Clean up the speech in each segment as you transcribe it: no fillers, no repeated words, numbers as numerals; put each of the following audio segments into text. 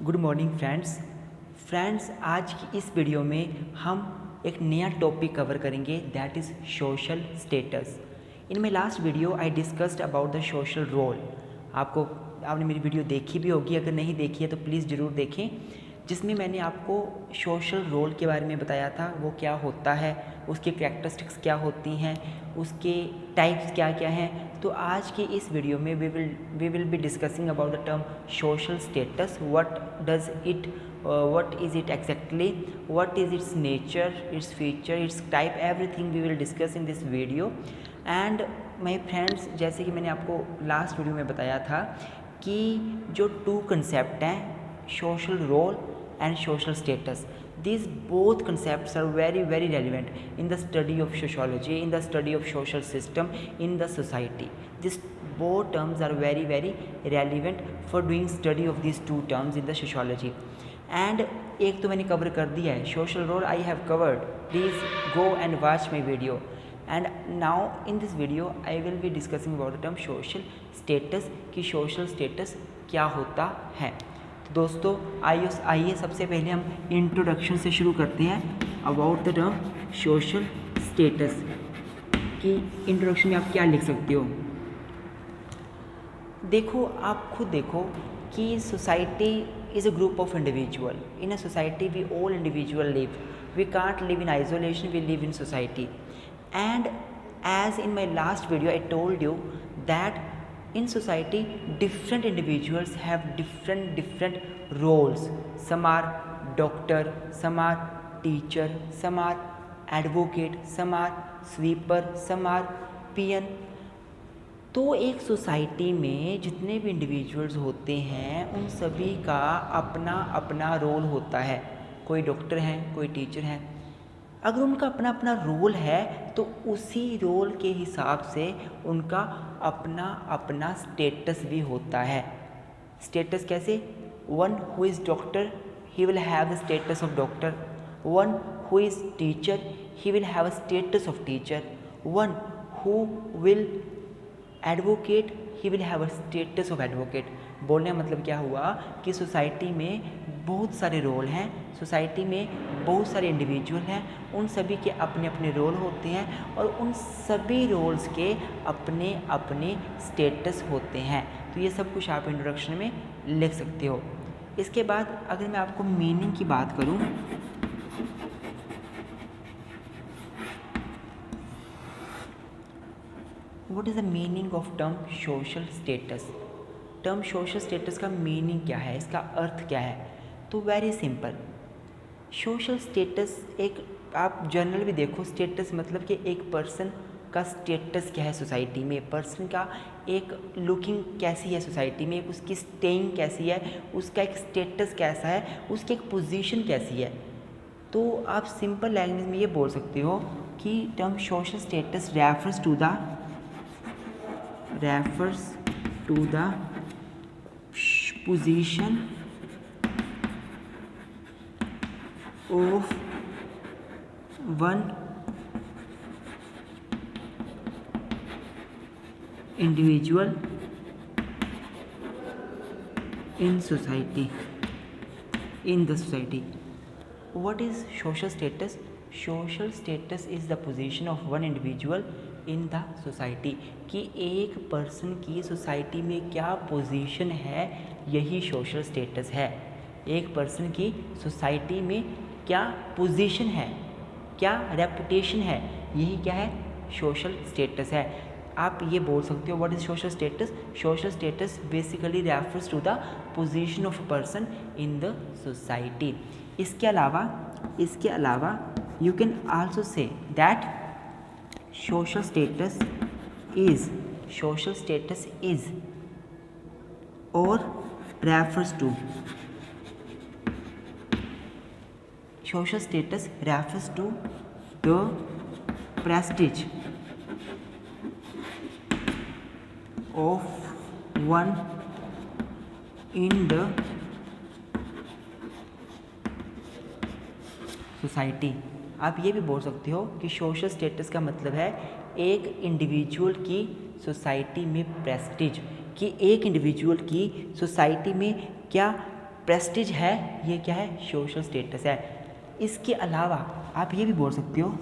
Good morning friends आज की इस वीडियो में हम एक नया टॉपिक कवर करेंगे that is social status. In my last video I discussed about the social role. आपने मेरी वीडियो देखी भी होगी, अगर नहीं देखी है तो प्लीज़ ज़रूर देखें, जिसमें मैंने आपको सोशल रोल के बारे में बताया था, वो क्या होता है, उसकी कैरेक्टरिस्टिक्स क्या होती हैं, उसके टाइप्स क्या क्या हैं। तो आज की इस वीडियो में we will be discussing about the term social status, what does it, what is it exactly, what is its nature, its feature, its type, everything we will discuss in this video. And my friends, जैसे कि मैंने आपको last video में बताया था कि जो two concept हैं, social role and social status, these both concepts are very relevant in the study of sociology, in the study of social system, in the society. These both terms are very relevant for doing study of these two terms in the sociology. And एक तो मैंने cover कर दिया है, social role I have covered, please go and watch my video. And now in this video I will be discussing about the term social status, कि social status क्या होता है. तो दोस्तों आइए सबसे पहले हम इंट्रोडक्शन से शुरू करते हैं about the term social status. कि इंट्रोडक्शन में आप क्या लिख सकते हो. देखो, आप खुद देखो कि society is a group of individual. In a society we all individual live. We can't live in isolation, we live in society. And as in my last video I told you that in society different individuals have different roles. Some are doctor, some are teacher, some are advocate, some are sweeper, some are peon. तो एक society में जितने भी individuals होते हैं उन सभी का अपना अपना रोल होता है. कोई डॉक्टर हैं, कोई टीचर हैं. अगर उनका अपना अपना रोल है तो उसी रोल के हिसाब से उनका अपना अपना स्टेटस भी होता है. स्टेटस कैसे? One who is doctor he will have the status of doctor. One who is teacher he will have a status of teacher. One who will advocate he will have a status of advocate. बोलने का मतलब क्या हुआ कि society में बहुत सारे role हैं, सोसाइटी में बहुत सारे इंडिविजुअल हैं, उन सभी के अपने अपने रोल होते हैं और उन सभी रोल्स के अपने अपने स्टेटस होते हैं. तो ये सब कुछ आप इंट्रोडक्शन में लिख सकते हो. इसके बाद अगर मैं आपको मीनिंग की बात करूँ, what is the meaning of term social status. Term social status का मीनिंग क्या है, इसका अर्थ क्या है? तो वेरी सिंपल. सोशल स्टेटस एक आप जनरल भी देखो, स्टेटस मतलब कि एक पर्सन का स्टेटस क्या है सोसाइटी में, पर्सन का एक लुकिंग कैसी है सोसाइटी में, उसकी स्टेइंग कैसी है, उसका एक स्टेटस कैसा है, उसकी एक पोजीशन कैसी है. तो आप सिंपल लैंग्वेज में ये बोल सकते हो कि term social status refers to the position of one individual in society, in the society. What is social status? Social status is the position of one individual in the society, कि एक person की society में क्या position है, यही social status है. एक person की सोसाइटी में क्या पोजीशन है, क्या रेपुटेशन है, यही क्या है, सोशल स्टेटस है. आप ये बोल सकते हो what is social status. Social status basically refers to the position of person in the society. इसके अलावा you can also say that social status is or refers to, social status refers to the prestige of one in the society. आप ये भी बोल सकते हो कि social status का मतलब है एक इंडिविजुअल की सोसाइटी में प्रेस्टीज, कि एक इंडिविजुअल की सोसाइटी में क्या प्रेस्टीज है, ये क्या है, सोशल स्टेटस है। इसके अलावा आप ये भी बोल सकते हो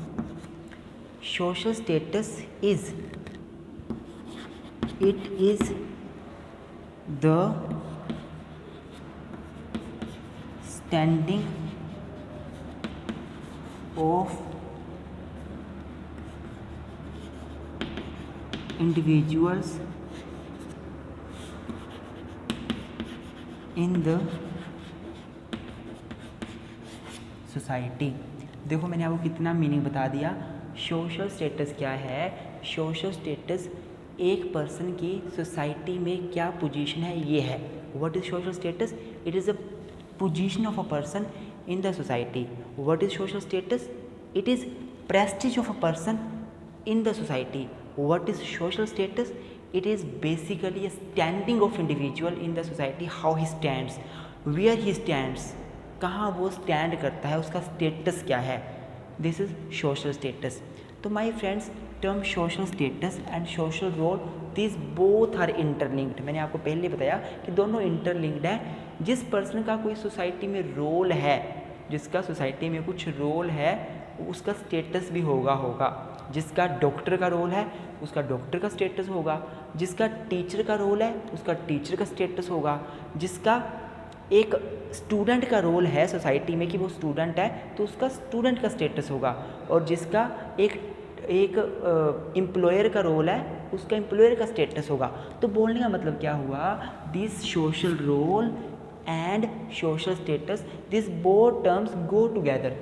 social status is the standing of individuals in the society. देखो मैंने आपको कितना मीनिंग बता दिया। सोशल स्टेटस क्या है? सोशल स्टेटस एक पर्सन की सोसाइटी में क्या पोजीशन है, ये है। What is social status? It is a position of a person in the society. What is social status? It is Prestige of a person in the society. What is social status? It is basically a standing of individual in the society, how he stands, where he stands, कहाँ वो stand करता है, उसका status क्या है। This is social status. तो my friends, term social status and social role, these both are interlinked. मैंने आपको पहले बताया कि दोनों interlinked है। जिस person का कोई सोसाइटी में रोल है, जिसका सोसाइटी में कुछ रोल है, उसका स्टेटस भी होगा। जिसका डॉक्टर का रोल है, उसका डॉक्टर का स्टेटस होगा। जिसका टीचर का रोल है, उसका टीचर का स्टेटस होगा। जिसका एक स्टूडेंट का रोल है सोसाइटी में कि वो स्टूडेंट है, तो उसका स्टूडेंट का स्टेटस होगा। और जिसका एक एम्प्लॉयर का रोल है, उसका एम्प्लॉयर का स्टेटस होगा। तो बोलने का मतलब क्या हुआ? This social role and social status, this both terms go together.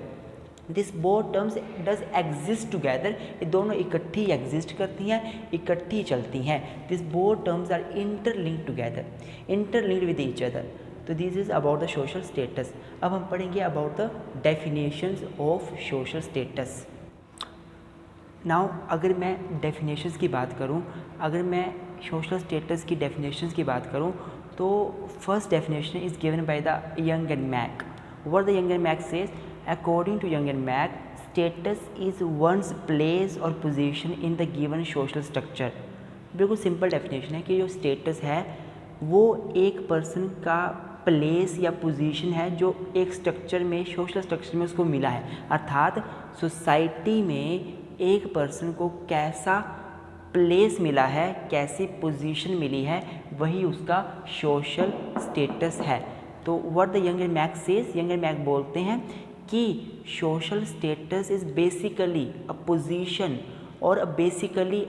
This both terms does exist together. ये दोनों इकट्ठी एग्जिस्ट करती हैं, इकट्ठी चलती हैं। This both terms are interlinked together, interlinked with each other. तो this is about the social status. अब हम पढ़ेंगे about the definitions of social status. Now अगर मैं डेफिनेशंस की बात करूं, अगर मैं सोशल स्टेटस की डेफिनेशंस की बात करूं, तो first definition is given by the Young and Mack. What the Young and Mack says? According to Young and Mack, status is one's place or position in the given social structure. बिल्कुल simple definition है कि जो status है वो एक person का place या position है जो एक स्ट्रक्चर में, सोशल स्ट्रक्चर में उसको मिला है। अर्थात सोसाइटी में एक पर्सन को कैसा प्लेस मिला है, कैसी पोजीशन मिली है, वही उसका सोशल स्टेटस है। तो what the Young and Mack says, Young and Mack बोलते हैं कि social status is basically a position और basically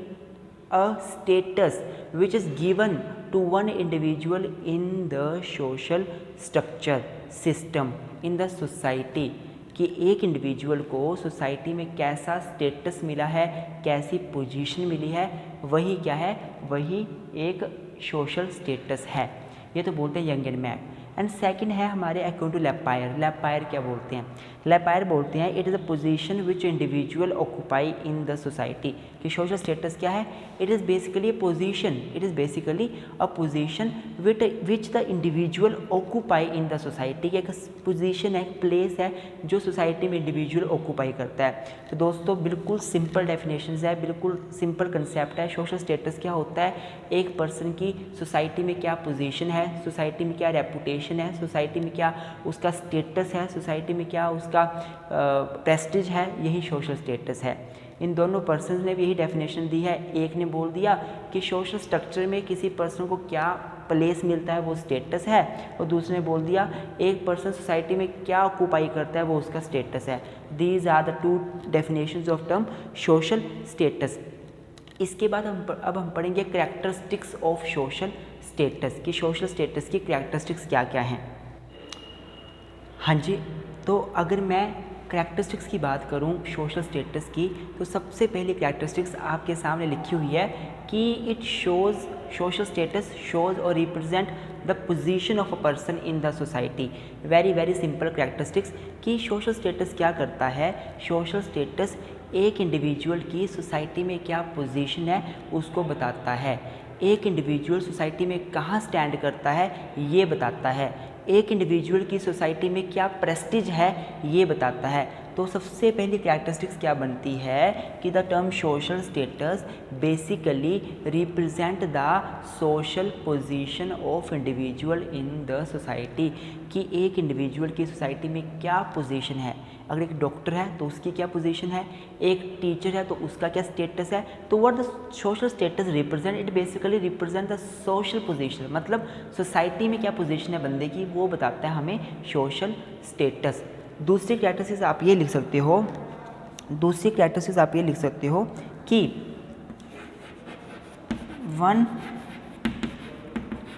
a status which is given to one individual in the social structure system in the society. कि एक individual को society में कैसा status मिला है, कैसी पोजीशन मिली है, वही क्या है, वही एक सोशल स्टेटस है। ये तो बोलते हैं Young and Mack. And second है हमारे अकॉर्डिंग टू लैपायर। लैपायर क्या बोलते हैं? लैपायर बोलते हैं it is a position which individual occupy in the society. कि सोशल स्टेटस क्या है? It is basically A position, it is basically a position which the individual occupy in the society. एक position है, प्लेस है जो society में individual occupy करता है। तो दोस्तों बिल्कुल सिंपल डेफिनेशन है, बिल्कुल सिंपल कंसेप्ट है। सोशल स्टेटस क्या होता है? एक पर्सन की सोसाइटी में क्या पोजीशन है, सोसाइटी में क्या रेपुटेशन है, सोसाइटी में क्या उसका स्टेटस है, सोसाइटी में क्या उसका प्रेस्टीज है, यही सोशल स्टेटस है। इन दोनों पर्सन ने भी यही डेफिनेशन दी है। एक ने बोल दिया कि सोशल स्ट्रक्चर में किसी पर्सन को क्या प्लेस मिलता है वो स्टेटस है, और दूसरे ने बोल दिया एक पर्सन सोसाइटी में क्या ऑक्यूपाई करता है वो उसका स्टेटस है। These are the two definitions of term social status. इसके बाद अब हम पढ़ेंगे कैरेक्टरिस्टिक्स ऑफ सोशल स्टेटस की सोशल स्टेटस की कैरेक्टरिस्टिक्स क्या क्या हैं। हाँ जी, तो अगर मैं कैरेक्टरिस्टिक्स की बात करूं सोशल स्टेटस की, तो सबसे पहली कैरेक्टरिस्टिक्स आपके सामने लिखी हुई है कि it shows social status shows और represent the position of a person in the society. Very very simple characteristics कि सोशल स्टेटस क्या करता है। सोशल स्टेटस एक इंडिविजुअल की सोसाइटी में क्या पोजीशन है उसको बताता है। एक इंडिविजुअल सोसाइटी में कहाँ स्टैंड करता है ये बताता है। एक इंडिविजुअल की सोसाइटी में क्या प्रेस्टीज है ये बताता है। तो तो सबसे पहली कैरेक्टरिस्टिक्स क्या बनती है कि the term social status basically represent the social position of individual in the society, कि एक इंडिविजुअल की सोसाइटी में क्या पोजीशन है। अगर एक डॉक्टर है तो उसकी क्या पोजीशन है, एक टीचर है तो उसका क्या स्टेटस है। तो what the social status represent, it basically represent the social position, मतलब सोसाइटी में क्या पोजीशन है बंदे की, वो बताता है हमें सोशल स्टेटस। दूसरी कैरेक्टरिस्टिक्स आप ये लिख सकते हो, दूसरी कैरेक्टरिस्टिक्स आप ये लिख सकते हो कि one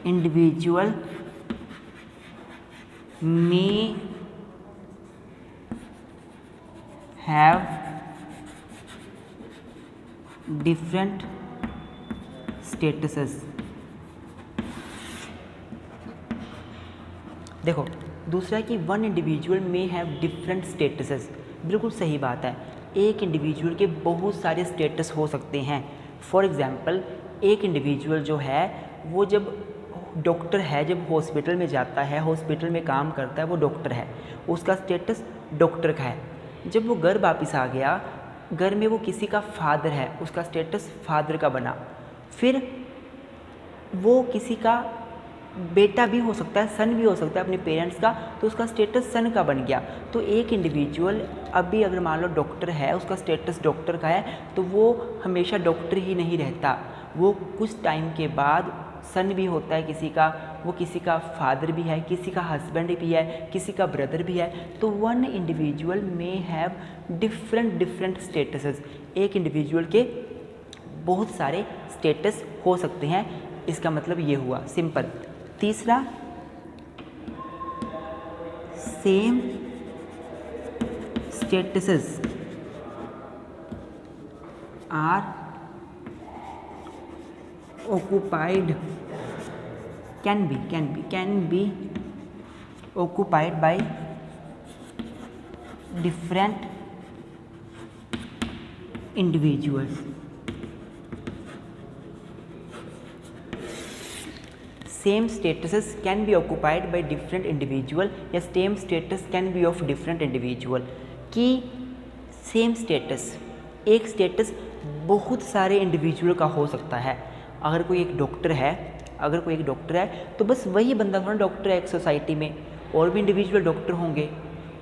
individual may have different statuses। देखो दूसरा है कि वन इंडिविजुअल में हैव डिफरेंट स्टेटसेस। बिल्कुल सही बात है, एक इंडिविजुअल के बहुत सारे स्टेटस हो सकते हैं। फॉर एग्जांपल एक इंडिविजुअल जो है वो जब डॉक्टर है, जब हॉस्पिटल में जाता है, हॉस्पिटल में काम करता है, वो डॉक्टर है, उसका स्टेटस डॉक्टर का है। जब वो घर वापस आ गया, घर में वो किसी का फादर है, उसका स्टेटस फादर का बना। फिर वो किसी का बेटा भी हो सकता है, सन भी हो सकता है अपने पेरेंट्स का, तो उसका स्टेटस सन का बन गया। तो एक इंडिविजुअल अभी अगर मान लो डॉक्टर है, उसका स्टेटस डॉक्टर का है, तो वो हमेशा डॉक्टर ही नहीं रहता, वो कुछ टाइम के बाद सन भी होता है किसी का, वो किसी का फादर भी है, किसी का हस्बैंड भी है, किसी का ब्रदर भी है। तो वन इंडिविजुअल में हैव डिफरेंट स्टेटसेस। एक इंडिविजुअल के बहुत सारे स्टेटस हो सकते हैं, इसका मतलब ये हुआ सिंपल। तीसरा, same statuses are occupied can be occupied by different individuals। Same statuses can be occupied by different individual या same status can be of different individual। कि सेम स्टेटस, एक स्टेटस बहुत सारे इंडिविजुअल का हो सकता है। अगर कोई एक डॉक्टर है तो बस वही बंदा थोड़ा डॉक्टर है एक सोसाइटी में, और भी इंडिविजुअल डॉक्टर होंगे,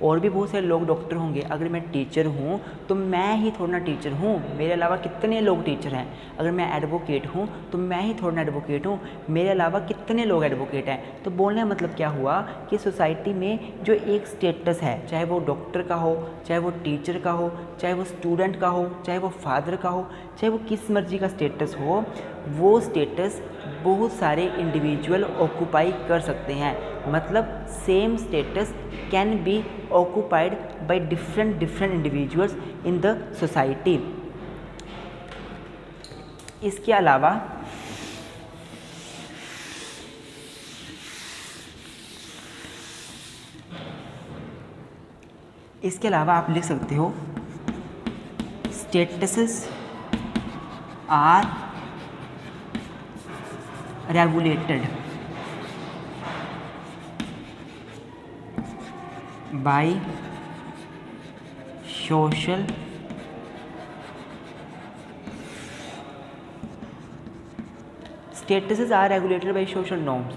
और भी बहुत सारे लोग डॉक्टर होंगे। अगर मैं टीचर हूँ तो मैं ही थोड़ा ना टीचर हूँ, मेरे अलावा कितने लोग टीचर हैं। अगर मैं एडवोकेट हूँ तो मैं ही थोड़ा ना एडवोकेट हूँ, मेरे अलावा कितने लोग एडवोकेट हैं। तो बोलने का मतलब क्या हुआ कि सोसाइटी में जो एक स्टेटस है, चाहे वो डॉक्टर का हो, चाहे वो टीचर का हो, चाहे वो स्टूडेंट का हो, चाहे वो फादर का हो, चाहे वो किस मर्जी का स्टेटस हो, वो स्टेटस बहुत सारे इंडिविजुअल ऑक्यूपाई कर सकते हैं। मतलब same status can be occupied by different individuals in the society। इसके अलावा आप लिख सकते हो statuses are regulated by social statuses are regulated by social norms.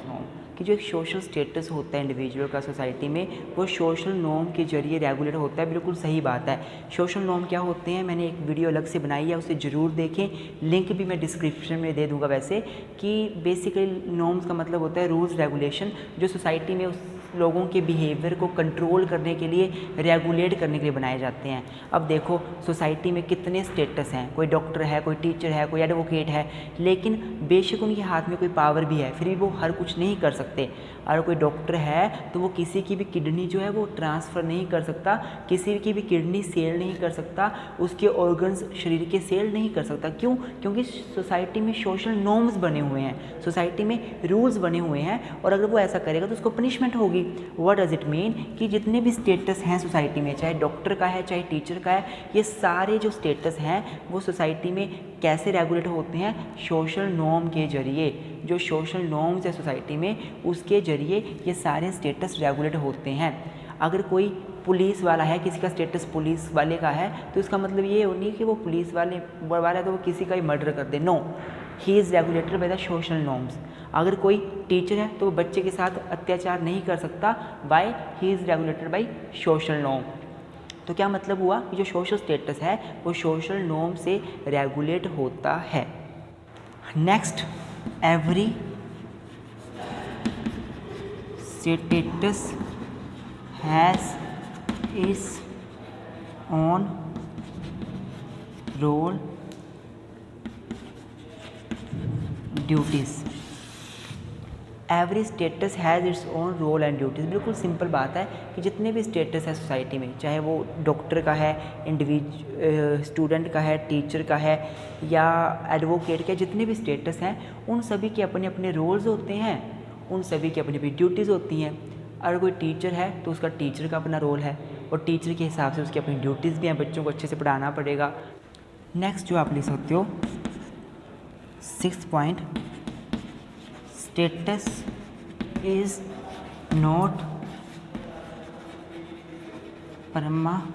कि जो एक सोशल स्टेटस होता है इंडिविजुअल का सोसाइटी में, वो सोशल नॉर्म के जरिए रेगुलेट होता है। बिल्कुल सही बात है। सोशल नॉर्म क्या होते हैं, मैंने एक वीडियो अलग से बनाई है, उसे ज़रूर देखें, लिंक भी मैं डिस्क्रिप्शन में दे दूंगा। वैसे कि बेसिकली नॉर्म्स का मतलब होता है रूल्स रेगुलेशन, जो सोसाइटी में उस लोगों के बिहेवियर को कंट्रोल करने के लिए, रेगुलेट करने के लिए बनाए जाते हैं। अब देखो सोसाइटी में कितने स्टेटस हैं, कोई डॉक्टर है, कोई टीचर है, कोई एडवोकेट है, लेकिन बेशक उनके हाथ में कोई पावर भी है, फिर भी वो हर कुछ नहीं कर सकते। अगर कोई डॉक्टर है तो वो किसी की भी किडनी जो है वो ट्रांसफ़र नहीं कर सकता, किसी की भी किडनी सेल नहीं कर सकता, उसके ऑर्गन्स शरीर के सेल नहीं कर सकता। क्यों? क्योंकि सोसाइटी में सोशल नॉर्म्स बने हुए हैं, सोसाइटी में रूल्स बने हुए हैं, और अगर वो ऐसा करेगा तो उसको पनिशमेंट होगी। व्हाट डज इट मीन कि जितने भी स्टेटस हैं सोसाइटी में, चाहे डॉक्टर का है, चाहे टीचर का है, ये सारे जो स्टेटस हैं वो सोसाइटी में कैसे रेगुलेट होते हैं? सोशल नॉर्म के जरिए। जो सोशल नॉर्म्स है सोसाइटी में, उसके जरिए ये सारे स्टेटस रेगुलेट होते हैं। अगर कोई पुलिस वाला है, किसी का स्टेटस पुलिस वाले का है, तो इसका मतलब ये नहीं कि वो पुलिस वाले वाला है तो वो किसी का ही मर्डर कर दे। No, he is regulated by the social norms. अगर कोई टीचर है तो वो बच्चे के साथ अत्याचार नहीं कर सकता, by he is regulated by social norm. तो क्या मतलब हुआ कि जो सोशल स्टेटस है वो सोशल नॉर्म से रेगुलेट होता है। Next, every status has its own role duties. Every status has its own role and duties. बिल्कुल सिंपल बात है कि जितने भी स्टेटस है सोसाइटी में, चाहे वो डॉक्टर का है, स्टूडेंट का है, टीचर का है या एडवोकेट का, जितने भी स्टेटस हैं उन सभी के अपने अपने रोल्स होते हैं, उन सभी की अपनी अपनी ड्यूटीज़ होती हैं। अगर कोई टीचर है तो उसका टीचर का अपना रोल है और टीचर के हिसाब से उसकी अपनी ड्यूटीज़ भी हैं, बच्चों को अच्छे से पढ़ाना पड़ेगा। नेक्स्ट जो आप लिख सकते हो 6 point, status is not permanent.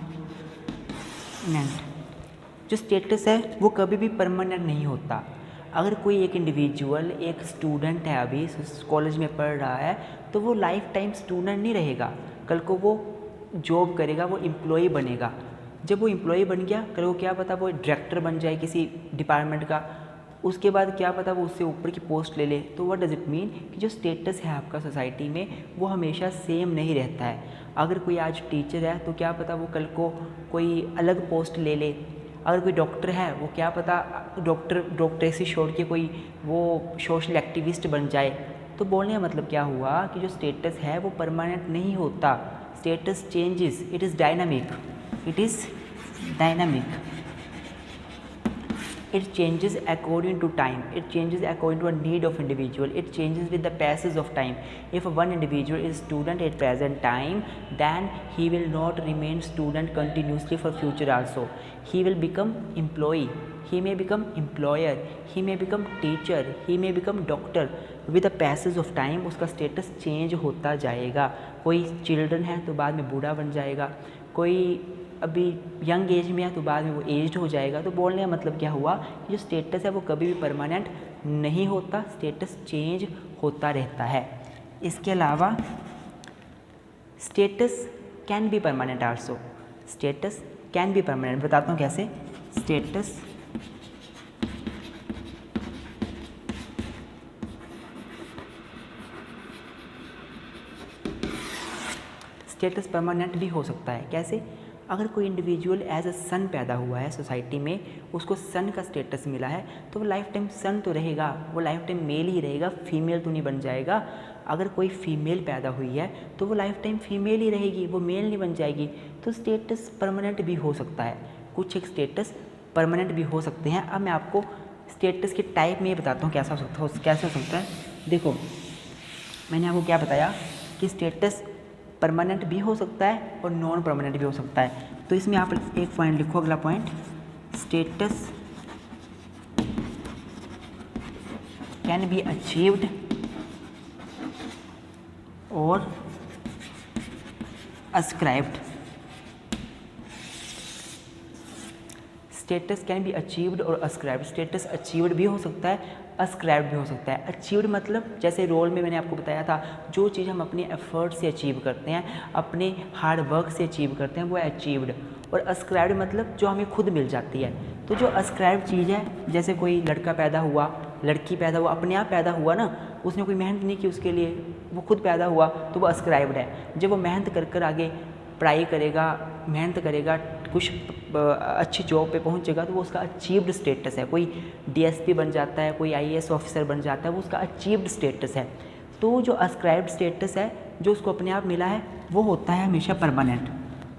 जो स्टेटस है वो कभी भी परमानेंट नहीं होता। अगर कोई एक इंडिविजुअल, एक स्टूडेंट है, अभी कॉलेज में पढ़ रहा है, तो वो लाइफ टाइम स्टूडेंट नहीं रहेगा। कल को वो जॉब करेगा, वो एम्प्लॉय बनेगा। जब वो एम्प्लॉय बन गया, कल को क्या पता वो डायरेक्टर बन जाए किसी डिपार्टमेंट का, उसके बाद क्या पता वो उससे ऊपर की पोस्ट ले ले। तो व्हाट डज़ इट मीन कि जो स्टेटस है आपका सोसाइटी में वो हमेशा सेम नहीं रहता है। अगर कोई आज टीचर है तो क्या पता वो कल को कोई अलग पोस्ट ले ले। अगर कोई डॉक्टर है वो क्या पता डॉक्टर से छोड़ के कोई वो सोशल एक्टिविस्ट बन जाए। तो बोलने का मतलब क्या हुआ कि जो स्टेटस है वो परमानेंट नहीं होता। Status changes, it is dynamic, it is dynamic. It changes according to time. It changes according to a need of individual. It changes with the passage of time. If one individual is student at present time, then he will not remain student continuously for future also. He will become employee. He may become employer. He may become teacher. He may become doctor. With the passage of time, उसका status change होता जाएगा। कोई children है तो बाद में बूढ़ा बन जाएगा, कोई अभी यंग एज में है तो बाद में वो एज्ड हो जाएगा। तो बोलने का मतलब क्या हुआ कि जो स्टेटस है वो कभी भी परमानेंट नहीं होता, स्टेटस चेंज होता रहता है। इसके अलावा status can be permanent also. Status can be permanent, बताता हूँ कैसे। स्टेटस परमानेंट भी हो सकता है। कैसे? अगर कोई इंडिविजुअल एज अ सन पैदा हुआ है सोसाइटी में, उसको सन का स्टेटस मिला है, तो वो लाइफ टाइम सन तो रहेगा, वो लाइफ टाइम मेल ही रहेगा, फीमेल तो नहीं बन जाएगा। अगर कोई फीमेल पैदा हुई है तो वो लाइफ टाइम फीमेल ही रहेगी, वो मेल नहीं बन जाएगी। तो स्टेटस परमानेंट भी हो सकता है, कुछ एक स्टेटस परमानेंट भी हो सकते हैं। अब मैं आपको स्टेटस के टाइप में बताता हूँ कैसा हो सकता है। देखो, मैंने आपको क्या बताया कि स्टेटस परमानेंट भी हो सकता है और नॉन परमानेंट भी हो सकता है। तो इसमें आप एक पॉइंट लिखो, अगला point, status can be achieved और ascribed. Status can be achieved और अस्क्राइब्ड। स्टेटस अचीव्ड भी हो सकता है, अस्क्राइब्ड भी हो सकता है। अचीव्ड मतलब जैसे रोल में मैंने आपको बताया था, जो चीज़ हम अपने एफर्ट से अचीव करते हैं, अपने हार्ड वर्क से अचीव करते हैं, वो है अचीव्ड। और अस्क्राइब्ड मतलब जो हमें खुद मिल जाती है। तो जो अस्क्राइब्ड चीज़ है, जैसे कोई लड़का पैदा हुआ, लड़की पैदा हुआ, अपने आप पैदा हुआ ना, उसने कोई मेहनत नहीं की उसके लिए, वो खुद पैदा हुआ, तो वो अस्क्राइब्ड है। जब वो मेहनत कर आगे पढ़ाई करेगा, मेहनत करेगा, कुछ अच्छी जॉब पे पहुंचेगा, तो वो उसका अचीव्ड स्टेटस है। कोई डीएसपी बन जाता है, कोई आईएएस ऑफिसर बन जाता है, वो उसका अचीव्ड स्टेटस है। तो जो अस्क्राइब्ड स्टेटस है, जो उसको अपने आप मिला है, वो होता है हमेशा परमानेंट।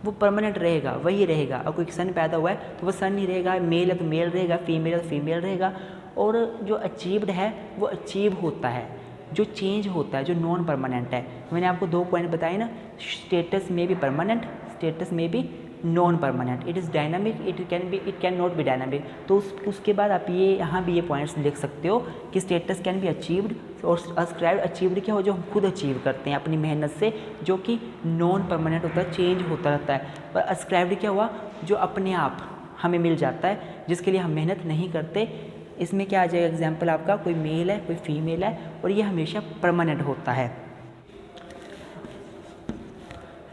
वो परमानेंट रहेगा, वही रहेगा। अब कोई सन पैदा हुआ है तो वो सन ही रहेगा, मेल है तो मेल रहेगा, फीमेल है तो फीमेल रहेगा। और जो अचीव्ड है वो अचीव होता है। जो चेंज होता है, जो नॉन परमानेंट है, मैंने आपको 2 पॉइंट बताए ना, स्टेटस में भी परमानेंट, स्टेटस में भी non permanent. It is dynamic, it can not be dynamic. तो उसके बाद आप ये यहाँ भी ये पॉइंट्स लिख सकते हो कि स्टेटस कैन बी अचीव्ड और अस्क्राइब्ड अचीव्ड क्या हो, जो हम खुद अचीव करते हैं अपनी मेहनत से, जो कि नॉन परमानेंट होता है, चेंज होता रहता है। पर अस्क्राइब्ड क्या हुआ, जो अपने आप हमें मिल जाता है, जिसके लिए हम मेहनत नहीं करते। इसमें क्या आ जाएगा एग्जाम्पल आपका, कोई मेल है कोई फीमेल है और ये हमेशा परमानेंट होता है।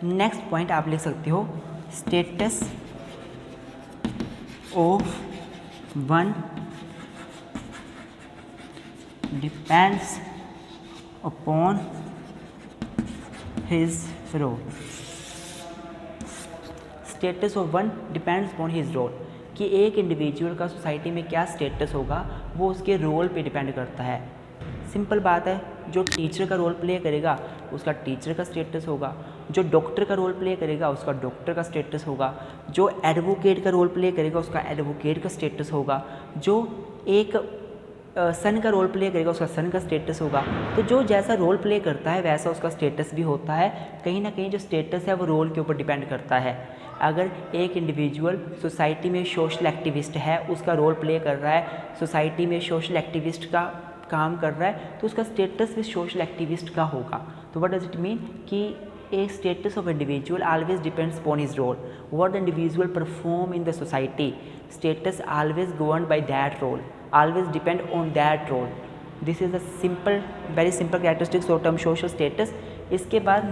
नेक्स्ट पॉइंट आप लिख सकते हो, status of one depends upon his role. Status of one depends upon his role, कि एक इंडिविजुअल का सोसाइटी में क्या स्टेटस होगा वो उसके रोल पे डिपेंड करता है। सिंपल बात है, जो टीचर का रोल प्ले करेगा उसका टीचर का स्टेटस होगा, जो डॉक्टर का रोल प्ले करेगा उसका डॉक्टर का स्टेटस होगा, जो एडवोकेट का रोल प्ले करेगा उसका एडवोकेट का स्टेटस होगा, जो एक सन का रोल प्ले करेगा उसका सन का स्टेटस होगा। तो जो जैसा रोल प्ले करता है वैसा उसका स्टेटस भी होता है। कहीं ना कहीं जो स्टेटस है वो रोल के ऊपर डिपेंड करता है। अगर एक इंडिविजुअल सोसाइटी में सोशल एक्टिविस्ट है, उसका रोल प्ले कर रहा है, सोसाइटी में सोशल एक्टिविस्ट का काम कर रहा है, तो उसका स्टेटस भी सोशल एक्टिविस्ट का होगा। तो व्हाट डज इट मीन कि a status of individual always depends upon his role. What the individual perform in the society, status always governed by that role, always depend on that role. This is a simple, very simple characteristics of term social status. इसके बाद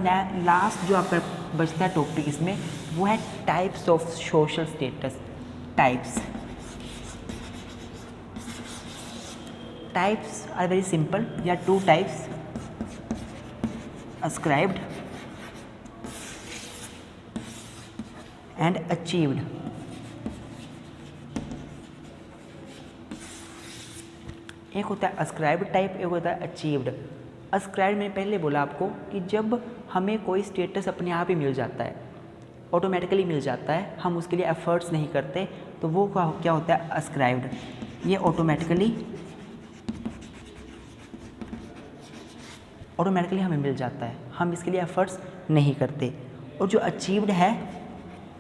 last जो आपका बचता है topic इसमें, वो है types of social status. Types are very simple, या two types, ascribed and achieved। एक होता है ascribed टाइप, एक होता है achieved। ascribed मैंने पहले बोला आपको कि जब हमें कोई स्टेटस अपने आप ही मिल जाता है, ऑटोमेटिकली मिल जाता है, हम उसके लिए एफर्ट्स नहीं करते, तो वो क्या होता है ascribed। ये ऑटोमेटिकली हमें मिल जाता है, हम इसके लिए एफर्ट्स नहीं करते। और जो अचीव्ड है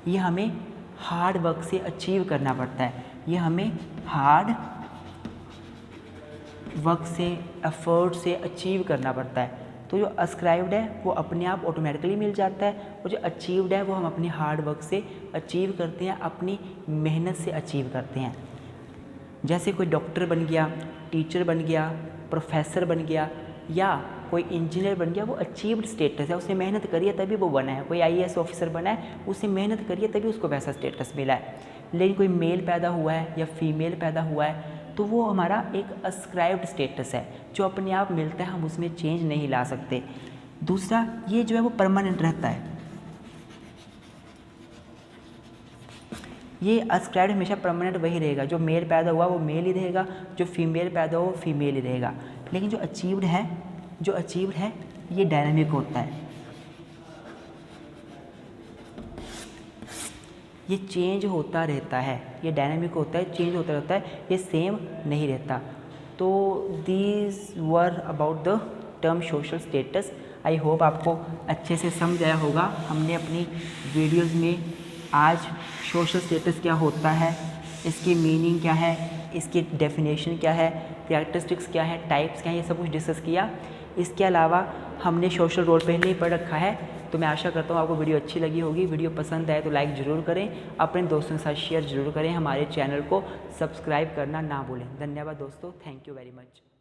ये हमें हार्ड वर्क से अचीव करना पड़ता है, ये हमें हार्ड वर्क से, एफर्ट से अचीव करना पड़ता है। तो जो अस्क्राइब्ड है वो अपने आप ऑटोमेटिकली मिल जाता है, और जो अचीव्ड है वो हम अपनी हार्ड वर्क से अचीव करते हैं, अपनी मेहनत से अचीव करते हैं। जैसे कोई डॉक्टर बन गया, टीचर बन गया, प्रोफेसर बन गया, या कोई इंजीनियर बन गया, वो अचीव्ड स्टेटस है, उसने मेहनत करी है तभी वो बना है। कोई आईएएस ऑफिसर बना है, उसने मेहनत करी है तभी उसको वैसा स्टेटस मिला है। लेकिन कोई मेल पैदा हुआ है या फीमेल पैदा हुआ है, तो वो हमारा एक अस्क्राइब्ड स्टेटस है जो अपने आप मिलता है, हम उसमें चेंज नहीं ला सकते। दूसरा, ये जो है वो परमानेंट रहता है, ये अस्क्राइब्ड हमेशा परमानेंट वही रहेगा, जो मेल पैदा हुआ वो मेल ही रहेगा, जो फीमेल पैदा हुआ वो फीमेल ही रहेगा। लेकिन जो अचीव्ड है ये डायनामिक होता है, ये चेंज होता रहता है, ये डायनामिक होता है, चेंज होता रहता है, ये सेम नहीं रहता। तो these were about the term social status. I hope आपको अच्छे से समझ आया होगा। हमने अपनी वीडियोस में आज सोशल स्टेटस क्या होता है, इसकी मीनिंग क्या है, इसकी डेफिनेशन क्या है, कैरेक्टरिस्टिक्स क्या है, टाइप्स क्या है, ये सब कुछ डिस्कस किया। इसके अलावा हमने सोशल रोल पहले ही पढ़ रखा है। तो मैं आशा करता हूँ आपको वीडियो अच्छी लगी होगी। वीडियो पसंद आए तो लाइक ज़रूर करें, अपने दोस्तों के साथ शेयर ज़रूर करें, हमारे चैनल को सब्सक्राइब करना ना भूलें। धन्यवाद दोस्तों, थैंक यू वेरी मच।